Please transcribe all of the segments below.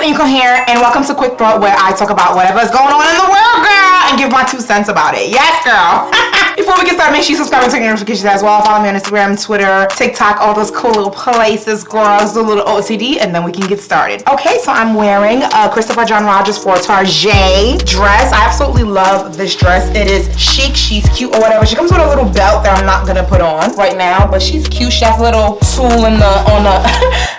AskOyinkan here, and welcome to Quick Thought, where I talk about whatever's going on in the world, girl, and give my 2 cents about it. Yes, girl. Before we get started, make sure you subscribe and turn your notifications as well. Follow me on Instagram, Twitter, TikTok, all those cool little places, girls, do a little OCD, and then we can get started. Okay, so I'm wearing a Christopher John Rogers for Target dress. I absolutely love this dress. It is chic, she's cute or whatever. She comes with a little belt that I'm not gonna put on right now, but she's cute. She has a little tool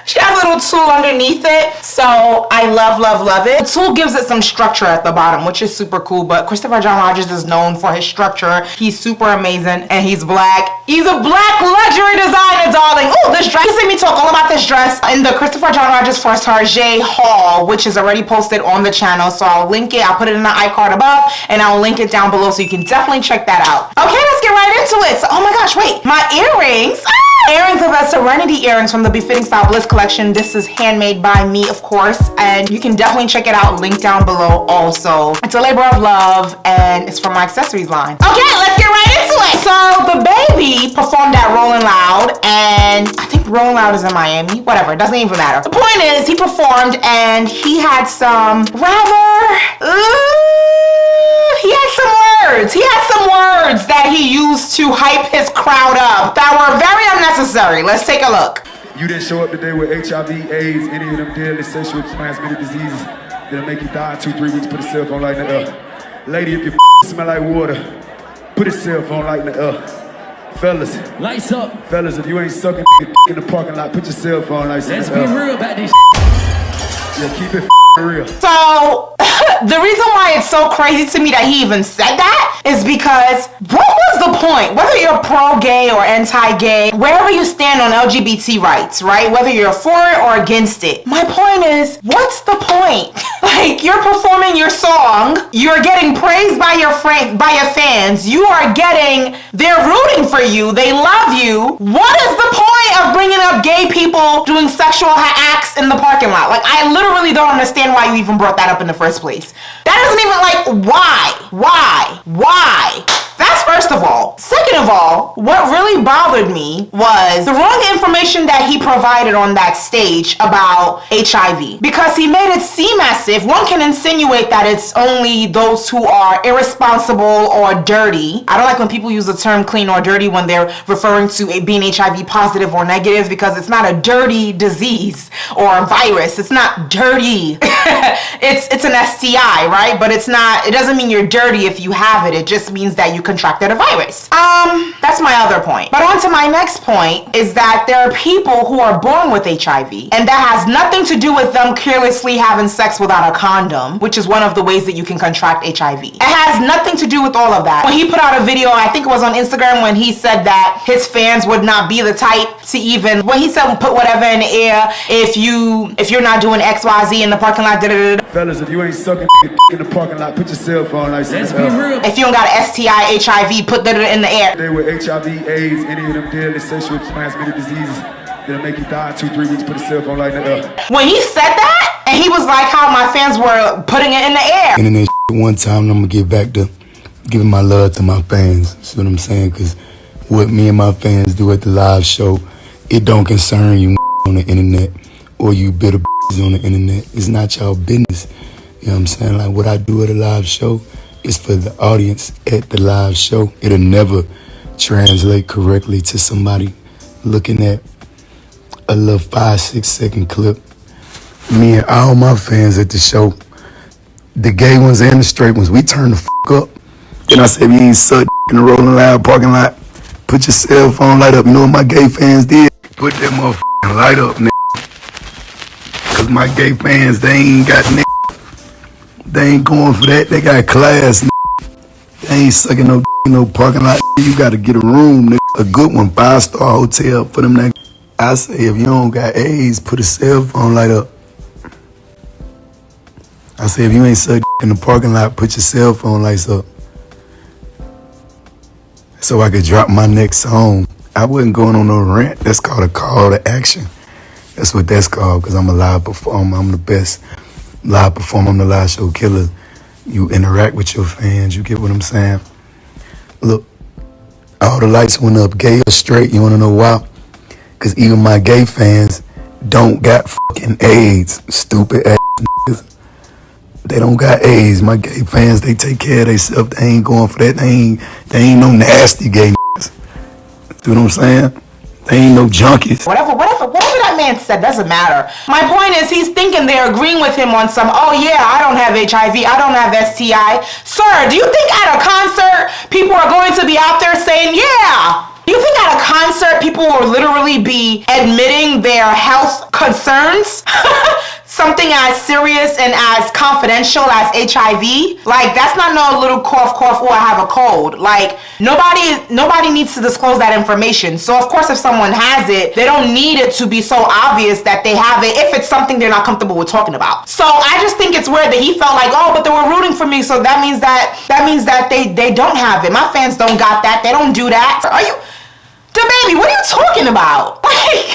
she has a little tool underneath it, so I love it. The tool gives it some structure at the bottom, which is super cool, but Christopher John Rogers is known for his structure. He's super amazing, and he's black. He's a black luxury designer, darling. Oh, this dress. You see me talk all about this dress in the Christopher John Rogers for Target haul, which is already posted on the channel, so I'll link it. I'll put it in the iCard above, and I'll link it down below, so you can definitely check that out. Okay, let's get right into it. So, oh my gosh, wait, my earrings. Earrings are the Serenity earrings from the Befitting Style Bliss collection. This is handmade by me, of course, and you can definitely check it out. Link down below also. It's a labor of love, and it's from my accessories line. Okay, let's get right into it. So DaBaby performed at Rolling Loud, and I think Rolling Loud is in Miami. Whatever, it doesn't even matter. The point is, he performed, and he had some He had some words that he used to hype his crowd up that were very unnecessary. Let's take a look. You didn't show up today with HIV, AIDS, any of them deadly sexually transmitted diseases that'll make you die in 2-3 weeks. Put a cell phone light in the air. Lady, if your smell like water, put a cell phone light in the air. Fellas, lights up. Fellas, if you ain't sucking in the parking lot, put your cell phone lights in the air. Let's be real about this. Yeah, keep it real. So, the reason why it's so crazy to me that he even said that is because what was the point? Whether you're pro-gay or anti-gay, wherever you stand on LGBT rights, right? Whether you're for it or against it. My point is, what's the point? Like, you're performing your song, you're getting praised by your fans, you are they're rooting for you, they love you. What is the point of bringing up gay people doing sexual acts in the parking lot? Like, I literally don't understand why you even brought that up in the first place. That isn't even like, why? That's first of all. Second of all, what really bothered me was the wrong information that he provided on that stage about HIV. Because he made it seem as if one can insinuate that it's only those who are irresponsible or dirty. I don't like when people use the term clean or dirty when they're referring to it being HIV positive or negative, because it's not a dirty disease or a virus. It's not dirty. It's an STI, right? But it doesn't mean you're dirty if you have it. It just means that you contracted a virus. That's my other point. But on to my next point is that there are people who are born with HIV, and that has nothing to do with them carelessly having sex without a condom, which is one of the ways that you can contract HIV. It has nothing to do with all of that. When he put out a video, I think it was on Instagram, when he said that his fans would not be the type to even, when he said put whatever in the air if you're not doing XYZ in the parking lot, Fellas, if you ain't sucking in the parking lot, put your cell phone lights in Let's the be air. real. if you don't got an STI, HIV, put that in the air. They with HIV, AIDS, any of them deadly sexually transmitted diseases that'll make you die in 2-3 weeks. Put a cell phone light in the air. When he said that, and he was like how my fans were putting it in the air. Internet one time, I'm gonna get back to giving my love to my fans. See what I'm saying? Because what me and my fans do at the live show, it don't concern you on the internet or you bitter on the internet. It's not y'all business. You know what I'm saying? Like, what I do at a live show is for the audience at the live show. It'll never translate correctly to somebody looking at a little 5-6 second clip. Me and all my fans at the show, the gay ones and the straight ones, we turn the up. Then I said, if you ain't suck in the Rolling Loud parking lot, put your cell phone light up. You know what my gay fans did? Put that motherfucking light up, nigga. Cause my gay fans, they ain't got nigga. They ain't going for that. They got class, nigga. They ain't sucking no parking lot. You gotta get a room, nigga. A good one, 5-star hotel for them niggas. I say, if you don't got AIDS, put a cell phone light up. I say, if you ain't sucking in the parking lot, put your cell phone lights up. So I could drop my next song. I wasn't going on no rant. That's called a call to action. That's what that's called, because I'm a live performer. I'm the best live performer. I'm the live show killer. You interact with your fans. You get what I'm saying? Look, all the lights went up, gay or straight. You want to know why? Because even my gay fans don't got fucking AIDS. Stupid ass. They don't got AIDS. My gay fans, they take care of themselves. They ain't going for that. They ain't no nasty gay niggas. You know what I'm saying? They ain't no junkies. Whatever that man said doesn't matter. My point is he's thinking they're agreeing with him on some, oh yeah, I don't have HIV, I don't have STI. Sir, do you think at a concert people are going to be out there saying, yeah? Do you think at a concert people will literally be admitting their health concerns? Something as serious and as confidential as HIV? Like, that's not no little cough, or I have a cold. Like, nobody needs to disclose that information. So, of course, if someone has it, they don't need it to be so obvious that they have it if it's something they're not comfortable with talking about. So, I just think it's weird that he felt like, oh, but they were rooting for me, so that means that they don't have it. My fans don't got that. They don't do that. Are you... DaBaby, what are you talking about? Like,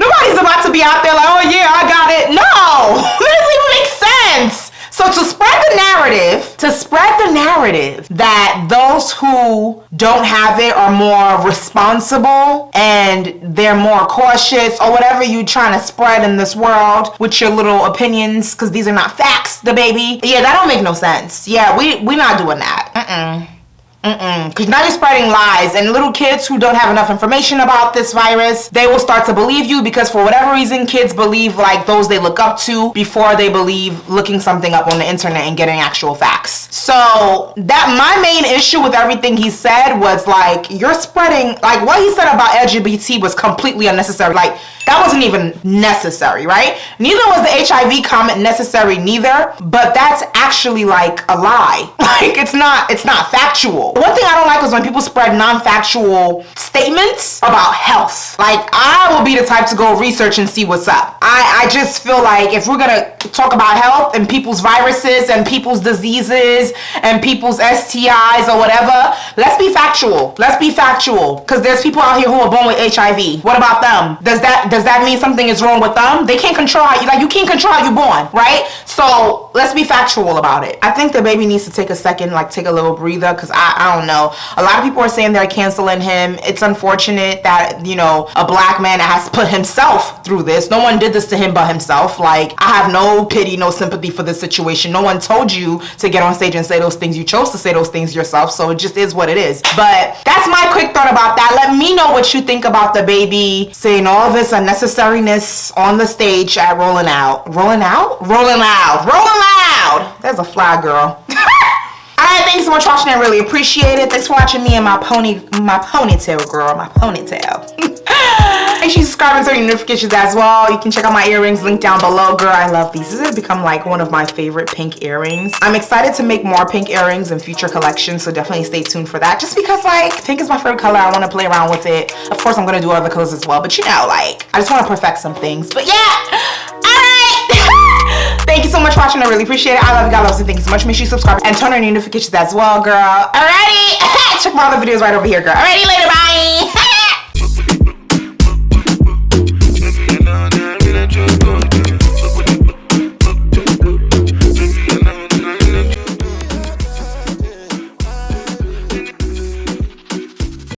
nobody's about to be out there like, oh yeah, I got it. No, that doesn't even make sense. So to spread the narrative that those who don't have it are more responsible and they're more cautious or whatever you trying to spread in this world with your little opinions, because these are not facts, DaBaby. Yeah, that don't make no sense. Yeah, we not doing that. Because now you're spreading lies, and little kids who don't have enough information about this virus, they will start to believe you, because for whatever reason kids believe like those they look up to before they believe looking something up on the internet and getting actual facts. So that my main issue with everything he said was like, you're spreading, like what he said about LGBT was completely unnecessary. Like, that wasn't even necessary, right? Neither was the HIV comment necessary neither, but that's actually like a lie. Like, it's not factual. One thing I don't like is when people spread non-factual statements about health. Like, I will be the type to go research and see what's up. I just feel like if we're gonna talk about health and people's viruses and people's diseases and people's STIs or whatever, let's be factual. Because there's people out here who are born with HIV. What about them? Does that mean something is wrong with them? They can't control how you, like, you can't control how you're born, right? So let's be factual about it. I think DaBaby needs to take a second, like take a little breather, because I don't know. A lot of people are saying they're canceling him. It's unfortunate that, you know, a black man has put himself through this. No one did this to him but himself. Like, I have no pity, no sympathy for this situation. No one told you to get on stage and say those things. You chose to say those things yourself, so it just is what it is. But that's my quick thought about that. Let me know what you think about DaBaby saying all this unnecessariness on the stage at Rolling Loud. There's a fly, girl. Alright, thanks so much for watching. I really appreciate it. Thanks for watching me and my ponytail, girl. My ponytail. Make sure you subscribe and turn your notifications as well. You can check out my earrings, link down below. Girl, I love these. This has become like one of my favorite pink earrings. I'm excited to make more pink earrings in future collections, so definitely stay tuned for that. Just because, like, pink is my favorite color. I want to play around with it. Of course, I'm going to do other colors as well, but you know, like, I just want to perfect some things. But yeah, alright. Thank you so much for watching. I really appreciate it. I love you, God loves you. Thank you so much. Make sure you subscribe and turn on your notifications as well, girl. Alrighty. Check my other videos right over here, girl. Alrighty, later, bye.